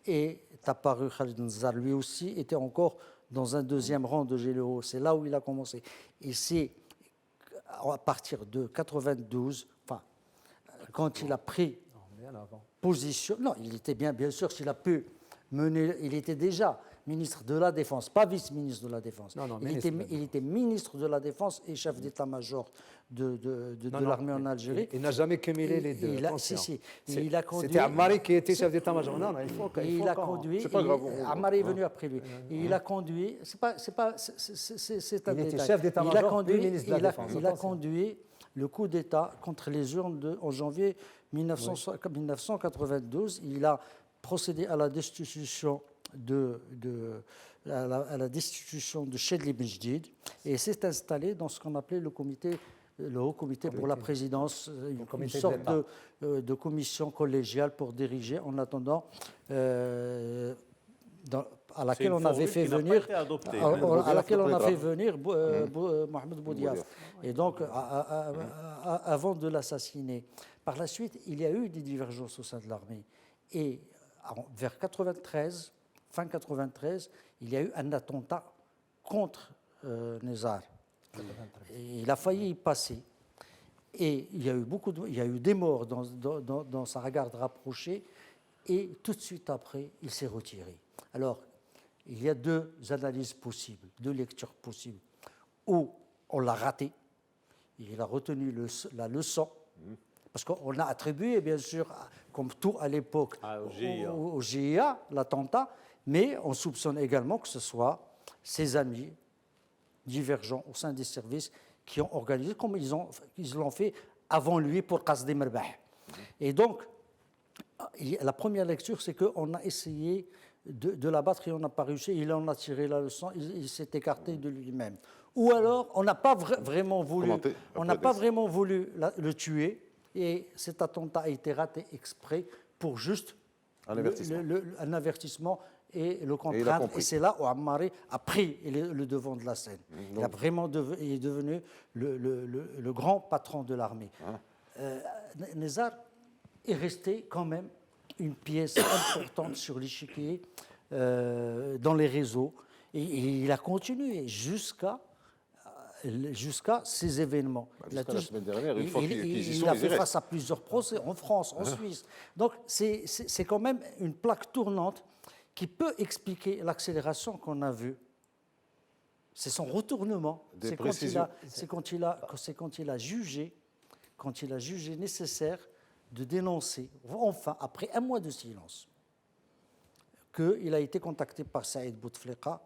et apparu Khalid Nzar, lui aussi, était encore dans un deuxième rang de généraux. C'est là où il a commencé. Et c'est à partir de 92, enfin, quand il a pris position... Non, il était bien sûr, s'il a pu mener... Il était déjà... ministre de la Défense, pas vice-ministre de la Défense. Non, Il était ministre de la Défense et chef d'état-major de l'armée en Algérie. Il n'a jamais cumulé les deux. C'était Ammari qui était chef d'état-major. Non, il faut il a conduit. C'est pas grave. Ammari est venu après lui. Il a conduit. C'est un Il était détail. chef d'état-major puis ministre de la Défense. Il a conduit le coup d'État contre les urnes en janvier 1992. Il a procédé à la destitution de Chedli Benjdid et s'est installé dans ce qu'on appelait le Haut Comité pour la présidence, une sorte de commission collégiale pour diriger en attendant à laquelle on avait fait venir Mohamed Boudiaf. Et donc, avant de l'assassiner. Par la suite, il y a eu des divergences au sein de l'armée. Et vers 93, fin 93, il y a eu un attentat contre Nizar. Et il a failli y passer. Et il y a eu des morts dans sa garde rapprochée. Et tout de suite après, il s'est retiré. Alors, il y a deux analyses possibles, deux lectures possibles. Ou on l'a raté, il a retenu la leçon, parce qu'on a attribué, bien sûr, comme tout à l'époque, au GIA, l'attentat, mais on soupçonne également que ce soit ses amis divergents au sein des services qui ont organisé, comme ils l'ont fait avant lui pour Qasdi Merbah. Et donc, la première lecture, c'est qu'on a essayé de l'abattre et on n'a pas réussi. Il en a tiré la leçon, il s'est écarté de lui-même. Ou alors, on n'a pas vraiment voulu le tuer et cet attentat a été raté exprès pour juste un avertissement et le contraindre. Et c'est là où Ammari a pris le devant de la scène. Il est devenu le grand patron de l'armée. Nizar est resté quand même une pièce importante sur l'échiquier dans les réseaux. Et il a continué jusqu'à ces événements. Jusqu'à la semaine dernière, une fois qu'ils y sont, il a fait face à plusieurs procès en France, en Suisse. Donc c'est quand même une plaque tournante qui peut expliquer l'accélération qu'on a vue. C'est son retournement. C'est quand il a jugé nécessaire de dénoncer, enfin, après un mois de silence, qu'il a été contacté par Saïd Bouteflika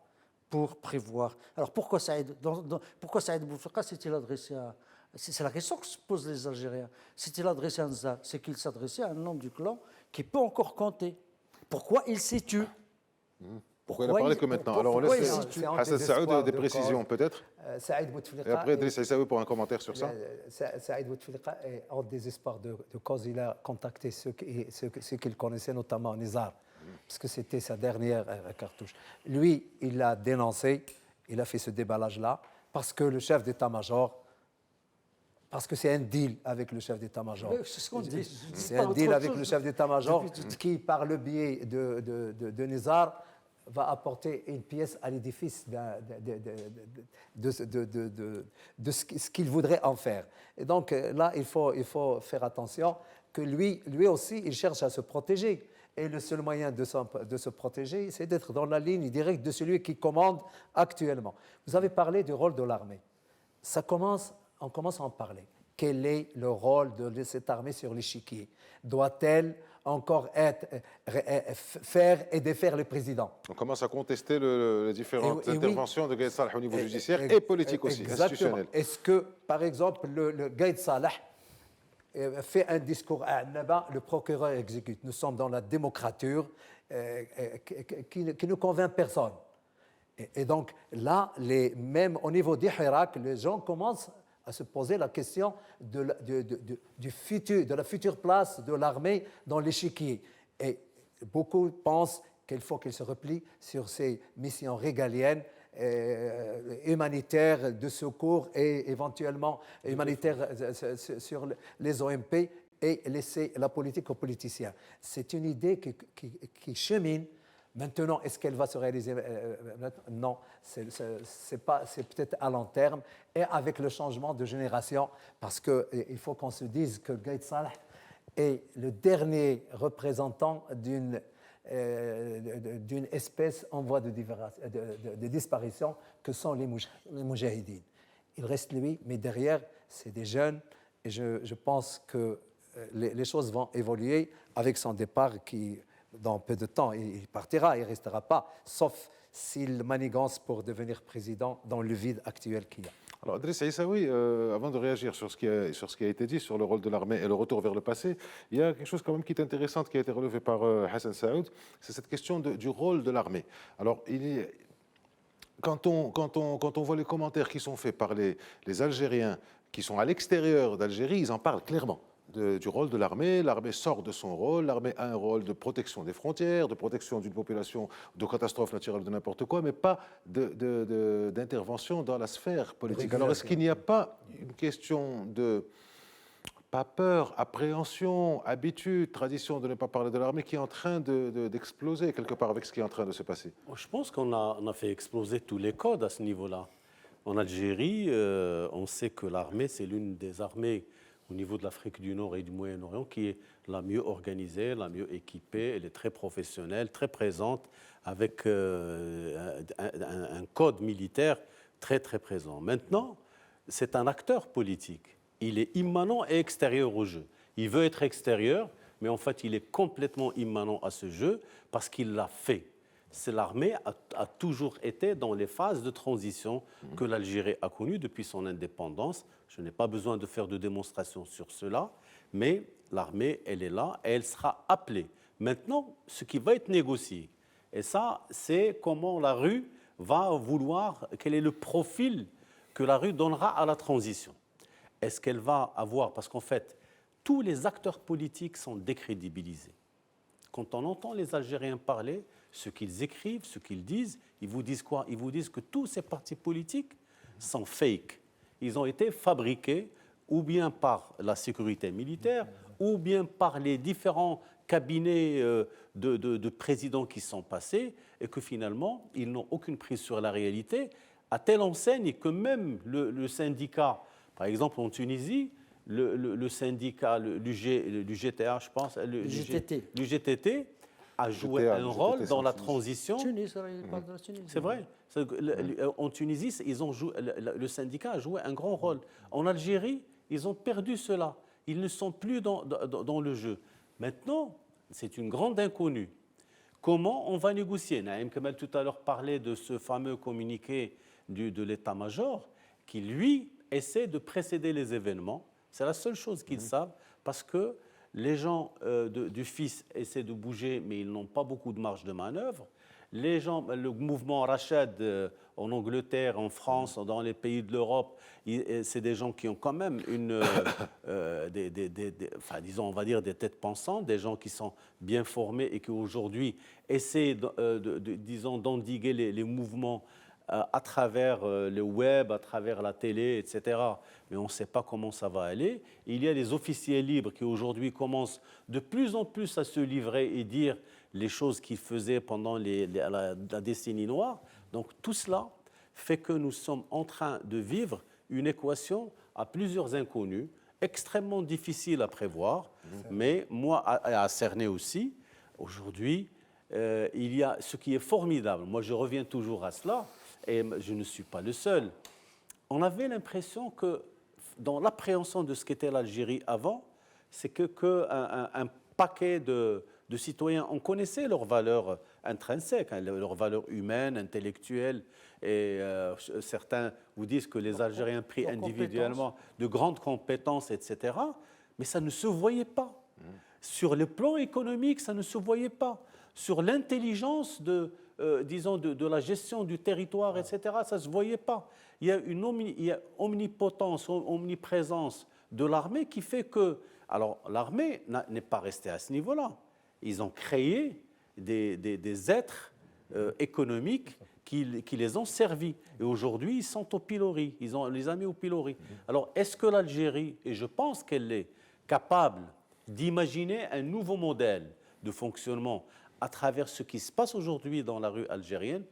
pour prévoir. Alors pourquoi Saïd Bouteflika s'est-il adressé à... C'est la question que se posent les Algériens. S'est-il adressé à Nizar? C'est qu'il s'adressait à un homme du clan qui peut encore compter. Pourquoi il s'est tué? Pourquoi il a parlé que maintenant? Alors on laisse Hassan Saoud des précisions peut-être. Saïd Bouteflika. Et après Driss Aissaoui pour un commentaire sur ça. Saïd Bouteflika est en désespoir de cause. Il a contacté ceux qu'il connaissait, notamment Nizar, parce que c'était sa dernière cartouche. Lui, il l'a dénoncé, il a fait ce déballage-là, parce que le chef d'état-major, parce que c'est un deal avec le chef d'état-major. C'est ce qu'on dit. C'est un deal avec le chef d'état-major qui, par le biais de Nizar, va apporter une pièce à l'édifice de ce qu'il voudrait en faire. Et donc là, il faut faire attention que lui aussi, il cherche à se protéger. Et le seul moyen de se protéger, c'est d'être dans la ligne directe de celui qui commande actuellement. Vous avez parlé du rôle de l'armée. On commence à en parler. Quel est le rôle de cette armée sur l'échiquier? Doit-elle encore faire et défaire le président? On commence à contester les différentes interventions de Gaïd Salah au niveau judiciaire et politique aussi, institutionnel. Est-ce que, par exemple, le Gaïd Salah fait un discours à Annaba, le procureur exécute? Nous sommes dans la démocrature qui ne convainc personne. Et donc là, même au niveau d'Irak, les gens commencent à se poser la question de la future place de l'armée dans l'échiquier. Et beaucoup pensent qu'il faut qu'elle se replie sur ses missions régaliennes, humanitaires, de secours et éventuellement humanitaires sur les OMP et laisser la politique aux politiciens. C'est une idée qui chemine. Maintenant, est-ce qu'elle va se réaliser? Non, c'est peut-être à long terme et avec le changement de génération, parce qu'il faut qu'on se dise que Gaïd Salah est le dernier représentant d'une d'une espèce en voie de disparition que sont les moudjahidines. Il reste lui, mais derrière, c'est des jeunes, et je pense que les choses vont évoluer avec son départ qui, dans peu de temps, il partira, il ne restera pas, sauf s'il manigance pour devenir président dans le vide actuel qu'il y a. Alors, Driss Aissaoui, avant de réagir sur ce qui a été dit sur le rôle de l'armée et le retour vers le passé, il y a quelque chose quand même qui est intéressant qui a été relevé par Hassan Saoud, c'est cette question du rôle de l'armée. Alors, quand on voit les commentaires qui sont faits par les Algériens qui sont à l'extérieur d'Algérie, ils en parlent clairement. Du rôle de l'armée. L'armée sort de son rôle. L'armée a un rôle de protection des frontières, de protection d'une population de catastrophes naturelles, de n'importe quoi, mais pas d'intervention dans la sphère politique. Alors, est-ce qu'il n'y a pas une question de pas peur, appréhension, habitude, tradition de ne pas parler de l'armée qui est en train d'exploser quelque part avec ce qui est en train de se passer? Je pense qu'on a fait exploser tous les codes à ce niveau-là. En Algérie, on sait que l'armée, c'est l'une des armées au niveau de l'Afrique du Nord et du Moyen-Orient, qui est la mieux organisée, la mieux équipée. Elle est très professionnelle, très présente, avec un code militaire très, très présent. Maintenant, c'est un acteur politique. Il est immanent et extérieur au jeu. Il veut être extérieur, mais en fait, il est complètement immanent à ce jeu parce qu'il l'a fait. L'armée a toujours été dans les phases de transition que l'Algérie a connues depuis son indépendance. Je n'ai pas besoin de faire de démonstration sur cela, mais l'armée, elle est là et elle sera appelée. Maintenant, ce qui va être négocié, et ça, c'est comment la rue va vouloir, quel est le profil que la rue donnera à la transition. Est-ce qu'elle va avoir, parce qu'en fait, tous les acteurs politiques sont décrédibilisés. Quand on entend les Algériens parler, ce qu'ils écrivent, ce qu'ils disent, ils vous disent quoi? Ils vous disent que tous ces partis politiques sont fake. Ils ont été fabriqués ou bien par la sécurité militaire, ou bien par les différents cabinets de présidents qui sont passés, et que finalement, ils n'ont aucune prise sur la réalité, à telle enseigne que même le syndicat, par exemple en Tunisie, le syndicat, l'UGTA, je pense, l'UGTT a joué un rôle dans la transition. C'est vrai. En Tunisie, le syndicat a joué un grand rôle. En Algérie, ils ont perdu cela. Ils ne sont plus dans le jeu. Maintenant, c'est une grande inconnue. Comment on va négocier? Naïm Kemal tout à l'heure parlait de ce fameux communiqué de l'état-major qui, lui, essaie de précéder les événements. C'est la seule chose qu'ils savent, parce que les gens du FIS essaient de bouger, mais ils n'ont pas beaucoup de marge de manœuvre. Les gens, le mouvement Rachad en Angleterre, en France, dans les pays de l'Europe, c'est des gens qui ont quand même disons, on va dire des têtes pensantes, des gens qui sont bien formés et qui aujourd'hui essaient, disons, d'endiguer les mouvements à travers le web, à travers la télé, etc. Mais on ne sait pas comment ça va aller. Il y a des officiers libres qui aujourd'hui commencent de plus en plus à se livrer et dire les choses qu'ils faisaient pendant la décennie noire. Donc tout cela fait que nous sommes en train de vivre une équation à plusieurs inconnus, extrêmement difficile à prévoir, mais moi à cerner aussi. Aujourd'hui, il y a ce qui est formidable. Moi, je reviens toujours à cela, et je ne suis pas le seul. On avait l'impression que, dans l'appréhension de ce qu'était l'Algérie avant, c'est qu'un paquet de citoyens, on connaissait leurs valeurs intrinsèques, leurs valeurs humaines, intellectuelles, et certains vous disent que les Algériens pris individuellement de grandes compétences, etc., mais ça ne se voyait pas. Sur le plan économique, ça ne se voyait pas. Sur l'intelligence disons, de la gestion du territoire, etc., ça ne se voyait pas. Il y a une omnipotence, omniprésence de l'armée qui fait que... Alors, l'armée n'est pas restée à ce niveau-là. Ils ont créé des êtres économiques qui les ont servis. Et aujourd'hui, ils sont au pilori. On les a mis au pilori. Alors, est-ce que l'Algérie, et je pense qu'elle est capable d'imaginer un nouveau modèle de fonctionnement à travers ce qui se passe aujourd'hui dans la rue algérienne?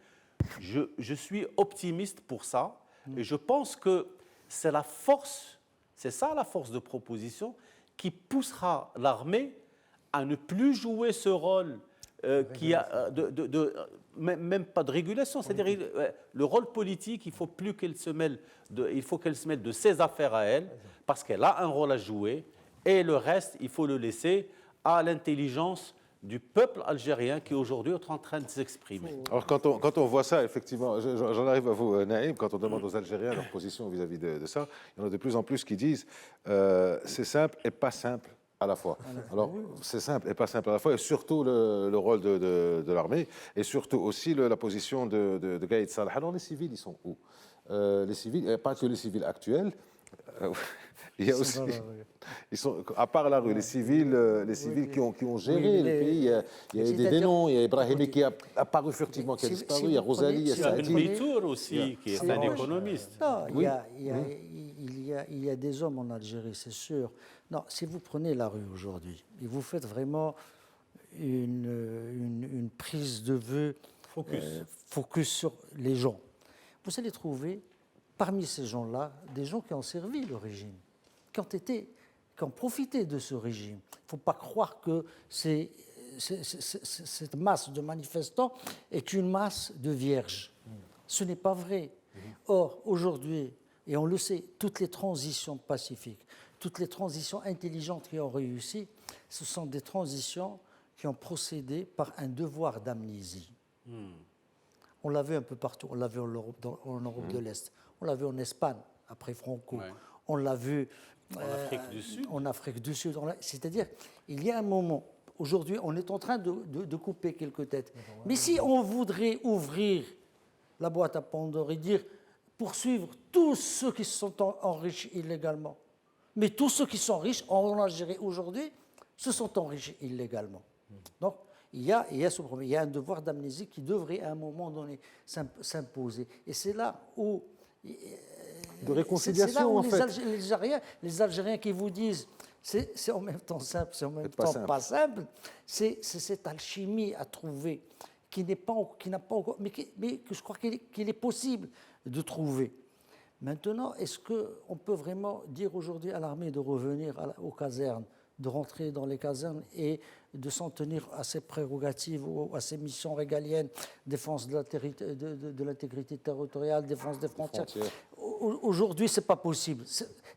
Je suis optimiste pour ça. Et je pense que c'est la force, c'est ça la force de proposition qui poussera l'armée à ne plus jouer ce rôle qui a même pas de régulation, c'est-à-dire le rôle politique, il faut plus qu'elle se mêle il faut qu'elle se mêle de ses affaires à elle, parce qu'elle a un rôle à jouer, et le reste, il faut le laisser à l'intelligence du peuple algérien qui aujourd'hui est en train de s'exprimer. Alors quand on voit ça, effectivement, j'en arrive à vous, Naïm, quand on demande aux Algériens leur position vis-à-vis de ça, il y en a de plus en plus qui disent c'est simple et pas simple à la fois. Alors c'est simple et pas simple à la fois, et surtout le rôle de l'armée, et surtout aussi la position de Gaïd Salah. Alors les civils, ils sont où les civils, et pas que les civils actuels, il y a aussi, ils sont, à part la rue, les civils qui ont géré le pays. Il y a eu des dénoms, il y a Ibrahimi qui a apparu furtivement, qui a disparu, il y a Rosalie, il y a Saadi. Il y a Benitour aussi, qui est un économiste. Non, il y a des hommes en Algérie, c'est sûr. Non, si vous prenez la rue aujourd'hui et vous faites vraiment une prise de vue focus sur les gens, vous allez trouver parmi ces gens-là des gens qui ont servi le régime, qui ont profité de ce régime. Il ne faut pas croire que cette masse de manifestants est une masse de vierges. Ce n'est pas vrai. Or, aujourd'hui, et on le sait, toutes les transitions pacifiques, toutes les transitions intelligentes qui ont réussi, ce sont des transitions qui ont procédé par un devoir d'amnésie. On l'a vu un peu partout. On l'a vu en Europe de l'Est. On l'a vu en Espagne, après Franco. Ouais. On l'a vu en Afrique du Sud. C'est-à-dire, il y a un moment, aujourd'hui, on est en train de couper quelques têtes. Mais si on voudrait ouvrir la boîte à Pandore et dire, poursuivre tous ceux qui se sont enrichis illégalement, mais tous ceux qui sont riches en Algérie aujourd'hui se sont enrichis illégalement. Donc, il y a ce problème. Il y a un devoir d'amnésie qui devrait, à un moment donné, s'imposer. Et c'est là où... de réconciliation, c'est là où en fait. Les Algériens qui vous disent c'est en même temps simple, c'est en même temps pas simple, c'est cette alchimie à trouver qui n'a pas encore... Mais que je crois qu'il est possible de trouver. Maintenant, est-ce qu'on peut vraiment dire aujourd'hui à l'armée de revenir aux casernes, de rentrer dans les casernes et de s'en tenir à ses prérogatives, à ses missions régaliennes, défense de l'intégrité territoriale, défense des frontières. Aujourd'hui, ce n'est pas possible.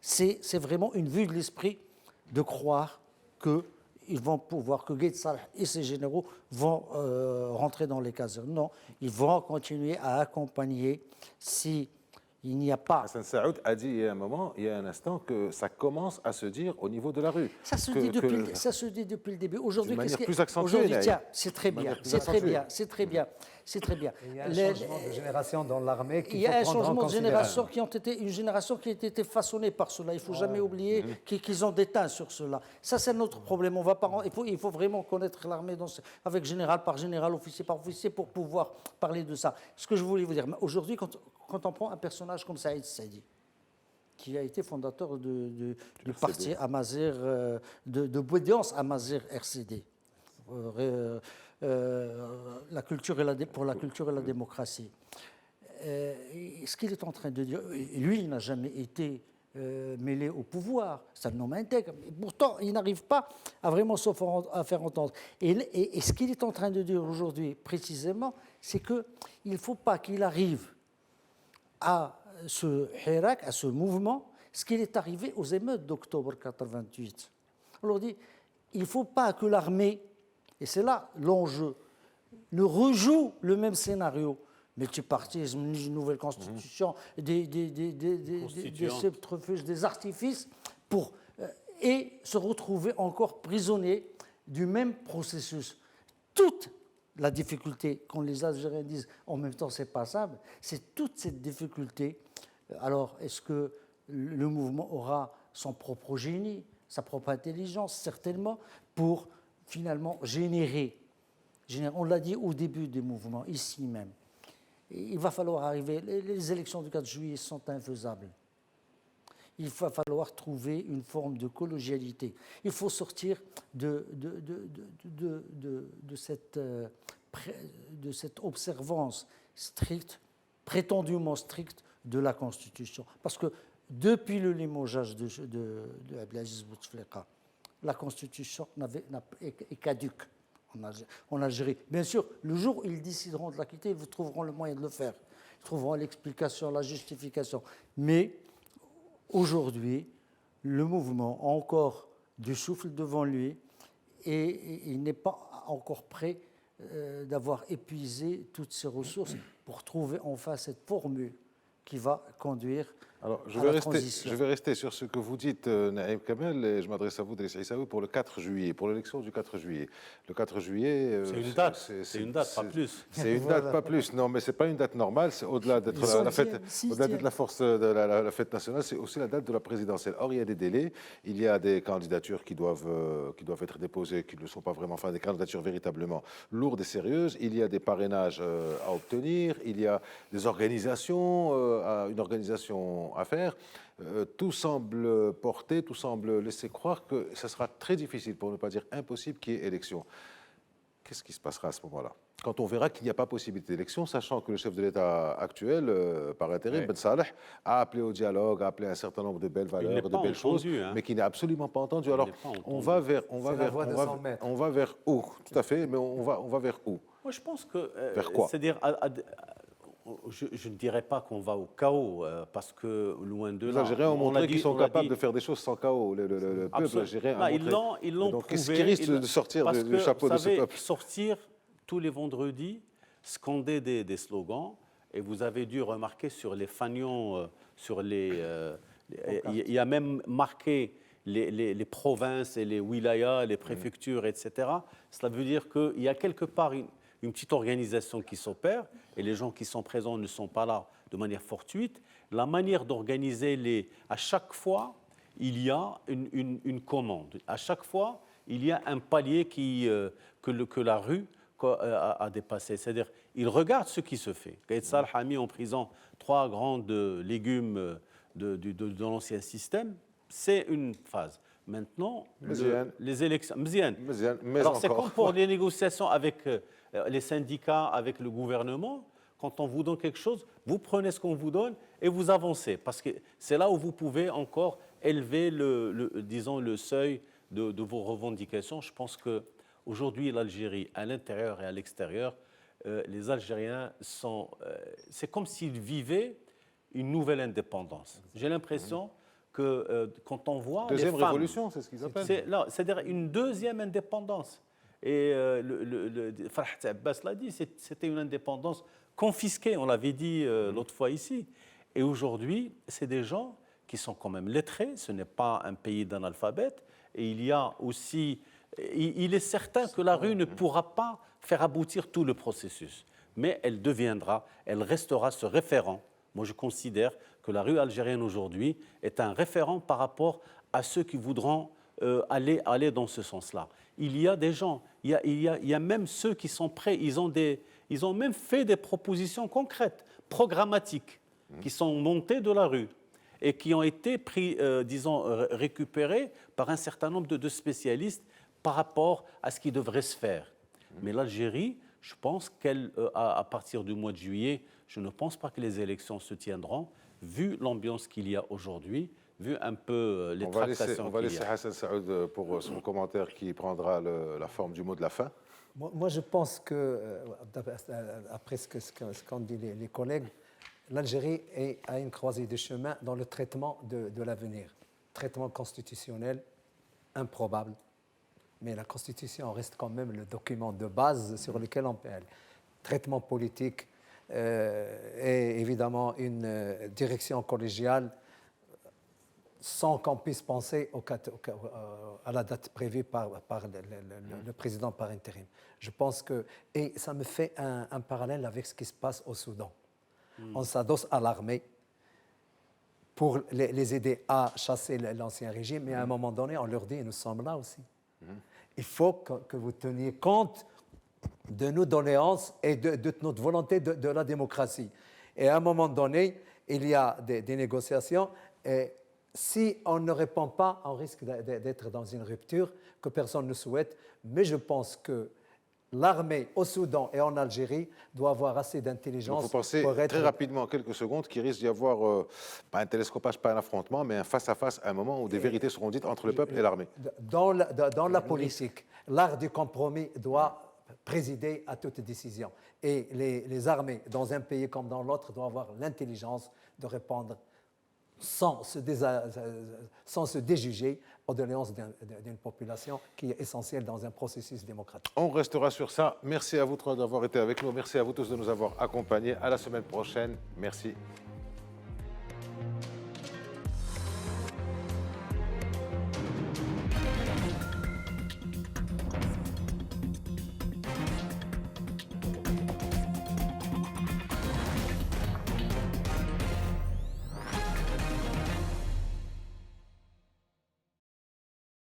C'est vraiment une vue de l'esprit de croire qu'ils vont pouvoir, que Gaïd Salah et ses généraux vont rentrer dans les casernes. Non, ils vont continuer à accompagner il n'y a pas... Hassan Saoud a dit il y a un moment, il y a un instant, que ça commence à se dire au niveau de la rue. Ça se dit depuis le début. Aujourd'hui, de manière plus accentuée. Tiens, c'est très bien. Il y a un changement de génération dans l'armée Il y a un changement de génération une génération qui a été façonnée par cela. Il ne faut jamais oublier qu'ils ont déteint sur cela. Ça, c'est notre problème. On va pas, il faut vraiment connaître l'armée avec général par général, officier par officier, pour pouvoir parler de ça. Ce que je voulais vous dire, aujourd'hui, quand on prend un personnage comme Saïd Saidi, qui a été fondateur du parti Amazigh, de Boudiance Amazigh RCD, la culture pour la culture et la démocratie. Ce qu'il est en train de dire, lui, il n'a jamais été mêlé au pouvoir, c'est un homme intègre, et pourtant, il n'arrive pas à vraiment se faire entendre. Et ce qu'il est en train de dire aujourd'hui, précisément, c'est qu'il ne faut pas qu'il arrive à ce hirak, à ce mouvement, ce qu'il est arrivé aux émeutes d'octobre 88. On dit, il ne faut pas que l'armée, et c'est là l'enjeu, ne rejoue le même scénario. Multipartisme, une nouvelle constitution, des subterfuges, des artifices, et se retrouver encore prisonnier du même processus. Toute la difficulté, quand les Algériens disent en même temps c'est pas simple, c'est toute cette difficulté. Alors, est-ce que le mouvement aura son propre génie, sa propre intelligence, certainement, pour finalement générer. On l'a dit au début des mouvements, ici même. Il va falloir arriver. Les élections du 4 juillet sont infaisables. Il va falloir trouver une forme de collégialité. Il faut sortir de cette observance stricte, prétendument stricte, de la Constitution. Parce que depuis le limogeage de Abdelaziz Bouteflika, la Constitution est caduque en Algérie. Bien sûr, le jour où ils décideront de la quitter, ils trouveront le moyen de le faire. Ils trouveront l'explication, la justification. Mais aujourd'hui, le mouvement a encore du souffle devant lui et il n'est pas encore prêt d'avoir épuisé toutes ses ressources pour trouver enfin cette formule qui va conduire Alors, à la transition. je vais rester sur ce que vous dites, Naïm Kamel, et je m'adresse à vous, Driss Issaoui, pour le 4 juillet, pour l'élection du 4 juillet. Le 4 juillet... c'est une date, pas plus. C'est une date, pas plus. Non, mais ce n'est pas une date normale, c'est au-delà d'être la fête, au-delà d'être la force de la fête nationale, c'est aussi la date de la présidentielle. Or, il y a des délais, il y a des candidatures qui doivent être déposées, qui ne sont pas vraiment, enfin, des candidatures véritablement lourdes et sérieuses, il y a des parrainages à obtenir, il y a des organisations, une organisation à faire. Tout semble porter, tout semble laisser croire que ce sera très difficile, pour ne pas dire impossible, qu'il y ait élection. Qu'est-ce qui se passera à ce moment-là? Quand on verra qu'il n'y a pas possibilité d'élection, sachant que le chef de l'État actuel, par intérim, Ben Saleh, a appelé au dialogue, a appelé un certain nombre de belles valeurs, de belles choses, mais qui n'est absolument pas entendu. Alors, on va vers où? Tout à fait, mais on va vers où? Moi, je pense que... vers quoi? C'est-à-dire, je ne dirais pas qu'on va au chaos, parce que loin de là... Les Algériens ont montré qu'ils sont capables de faire des choses sans chaos. Le peuple algérien a montré... Ils l'ont donc, prouvé. Qu'est-ce qui risque de sortir du chapeau de ce peuple? Sortir tous les vendredis, scander des slogans, et vous avez dû remarquer sur les fanions, il y a même marqué les provinces et les wilayas, les préfectures, etc. Cela veut dire qu'il y a quelque part une petite organisation qui s'opère, et les gens qui sont présents ne sont pas là de manière fortuite. La manière d'organiser à chaque fois, il y a une commande. À chaque fois, il y a un palier que la rue a dépassé. C'est-à-dire, il regarde ce qui se fait. Gaïd Salah a mis en prison 3 grandes légumes de l'ancien système. C'est une phase. Maintenant, les élections... Alors, c'est comme pour les négociations avec les syndicats, avec le gouvernement. Quand on vous donne quelque chose, vous prenez ce qu'on vous donne et vous avancez. Parce que c'est là où vous pouvez encore élever le seuil de vos revendications. Je pense qu'aujourd'hui, l'Algérie, à l'intérieur et à l'extérieur, les Algériens c'est comme s'ils vivaient une nouvelle indépendance. J'ai l'impression que quand on voit deuxième les femmes, révolution, c'est ce qu'ils appellent. C'est-à-dire une deuxième indépendance. Et Farhat Abbas l'a dit, c'était une indépendance confisquée, on l'avait dit l'autre fois ici. Et aujourd'hui, c'est des gens qui sont quand même lettrés, ce n'est pas un pays d'analphabètes, et il y a aussi... Il est certain que la rue ne pourra pas faire aboutir tout le processus, mais elle restera ce référent. Moi, je considère que la rue algérienne aujourd'hui est un référent par rapport à ceux qui voudront aller dans ce sens-là. Il y a des gens, il y a même ceux qui sont prêts, ils ont même fait des propositions concrètes, programmatiques, qui sont montées de la rue et qui ont été récupérées par un certain nombre de spécialistes par rapport à ce qui devrait se faire. Mais l'Algérie, je pense qu'à partir du mois de juillet, je ne pense pas que les élections se tiendront, vu l'ambiance qu'il y a aujourd'hui, vu un peu les tractations qu'il y a. On va laisser Hassan Saoud pour son commentaire qui prendra la forme du mot de la fin. Moi, je pense que, après ce qu'ont dit les collègues, l'Algérie est à une croisée de chemin dans le traitement de l'avenir. Traitement constitutionnel improbable, mais la Constitution reste quand même le document de base sur lequel on peut aller. Traitement politique et évidemment une direction collégiale sans qu'on puisse penser à la date prévue par le président par intérim. Je pense que... Et ça me fait un parallèle avec ce qui se passe au Soudan. On s'adosse à l'armée pour les aider à chasser l'ancien régime, mais à un moment donné, on leur dit, nous sommes là aussi. Il faut que vous teniez compte de nos doléances et de notre volonté de la démocratie. Et à un moment donné, il y a des négociations et si on ne répond pas, on risque d'être dans une rupture que personne ne souhaite. Mais je pense que l'armée au Soudan et en Algérie doit avoir assez Donc d'intelligence vous pensez pour être... très rapidement, en quelques secondes, qu'il risque d'y avoir, pas un télescopage, pas un affrontement, mais un face-à-face à un moment où des vérités seront dites entre le peuple et l'armée. Dans la politique, l'art du compromis doit présider à toute décision. Et les armées, dans un pays comme dans l'autre, doivent avoir l'intelligence de répondre sans se déjuger aux doléances d'une population qui est essentielle dans un processus démocratique. On restera sur ça. Merci à vous trois d'avoir été avec nous. Merci à vous tous de nous avoir accompagnés. À la semaine prochaine. Merci.